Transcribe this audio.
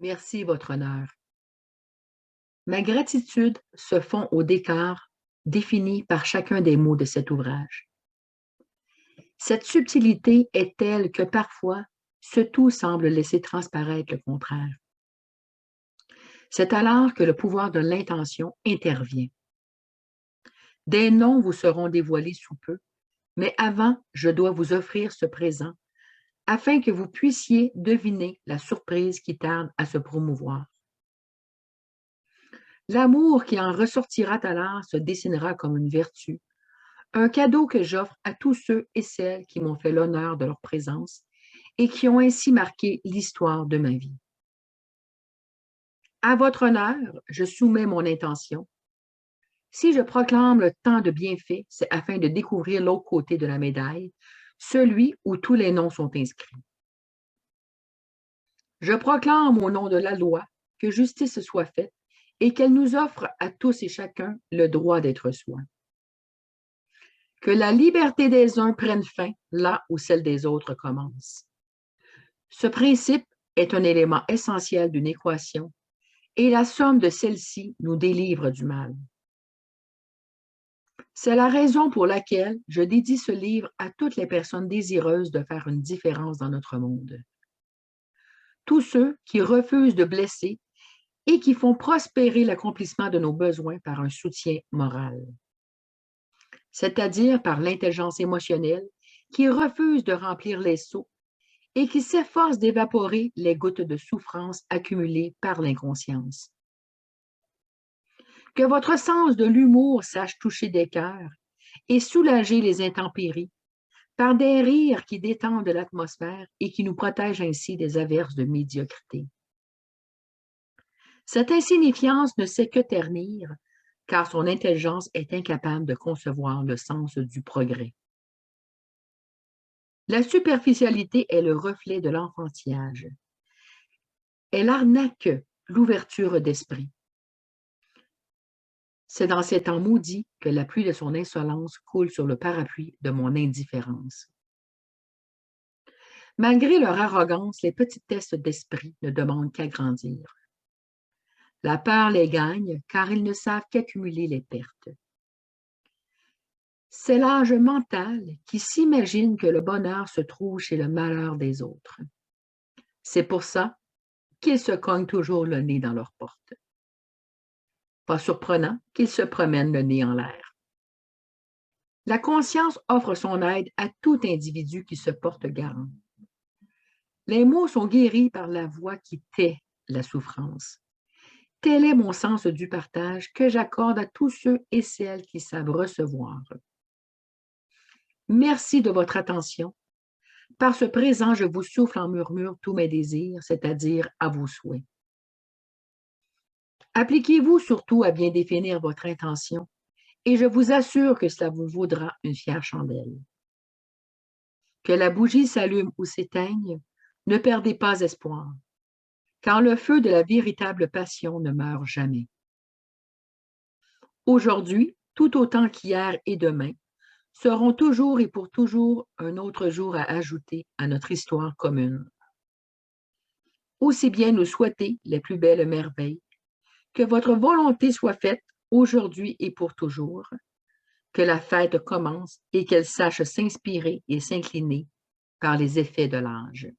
Merci, votre honneur. Ma gratitude se fond au décor défini par chacun des mots de cet ouvrage. Cette subtilité est telle que parfois, ce tout semble laisser transparaître le contraire. C'est alors que le pouvoir de l'intention intervient. Des noms vous seront dévoilés sous peu, mais avant, je dois vous offrir ce présent afin que vous puissiez deviner la surprise qui tarde à se promouvoir. L'amour qui en ressortira alors se dessinera comme une vertu, un cadeau que j'offre à tous ceux et celles qui m'ont fait l'honneur de leur présence et qui ont ainsi marqué l'histoire de ma vie. À votre honneur, je soumets mon intention. Si je proclame le temps de bienfaits, c'est afin de découvrir l'autre côté de la médaille, celui où tous les noms sont inscrits. Je proclame au nom de la loi que justice soit faite et qu'elle nous offre à tous et chacun le droit d'être soi. Que la liberté des uns prenne fin là où celle des autres commence. Ce principe est un élément essentiel d'une équation et la somme de celle-ci nous délivre du mal. C'est la raison pour laquelle je dédie ce livre à toutes les personnes désireuses de faire une différence dans notre monde. Tous ceux qui refusent de blesser et qui font prospérer l'accomplissement de nos besoins par un soutien moral, c'est-à-dire par l'intelligence émotionnelle qui refuse de remplir les seaux et qui s'efforce d'évaporer les gouttes de souffrance accumulées par l'inconscience. Que votre sens de l'humour sache toucher des cœurs et soulager les intempéries par des rires qui détendent l'atmosphère et qui nous protègent ainsi des averses de médiocrité. Cette insignifiance ne sait que ternir, car son intelligence est incapable de concevoir le sens du progrès. La superficialité est le reflet de l'enfantillage. Elle arnaque l'ouverture d'esprit. C'est dans ces temps maudits que la pluie de son insolence coule sur le parapluie de mon indifférence. Malgré leur arrogance, les petitesses d'esprit ne demandent qu'à grandir. La peur les gagne, car ils ne savent qu'accumuler les pertes. C'est l'âge mental qui s'imagine que le bonheur se trouve chez le malheur des autres. C'est pour ça qu'ils se cognent toujours le nez dans leur porte. Pas surprenant qu'ils se promènent le nez en l'air. La conscience offre son aide à tout individu qui se porte garant. Les mots sont guéris par la voix qui tait la souffrance. Tel est mon sens du partage que j'accorde à tous ceux et celles qui savent recevoir. Merci de votre attention. Par ce présent, je vous souffle en murmure tous mes désirs, c'est-à-dire à vos souhaits. Appliquez-vous surtout à bien définir votre intention et je vous assure que cela vous vaudra une fière chandelle. Que la bougie s'allume ou s'éteigne, ne perdez pas espoir, car le feu de la véritable passion ne meurt jamais. Aujourd'hui, tout autant qu'hier et demain, seront toujours et pour toujours un autre jour à ajouter à notre histoire commune. Aussi bien nous souhaiter les plus belles merveilles, que votre volonté soit faite aujourd'hui et pour toujours, que la fête commence et qu'elle sache s'inspirer et s'incliner par les effets de l'âge.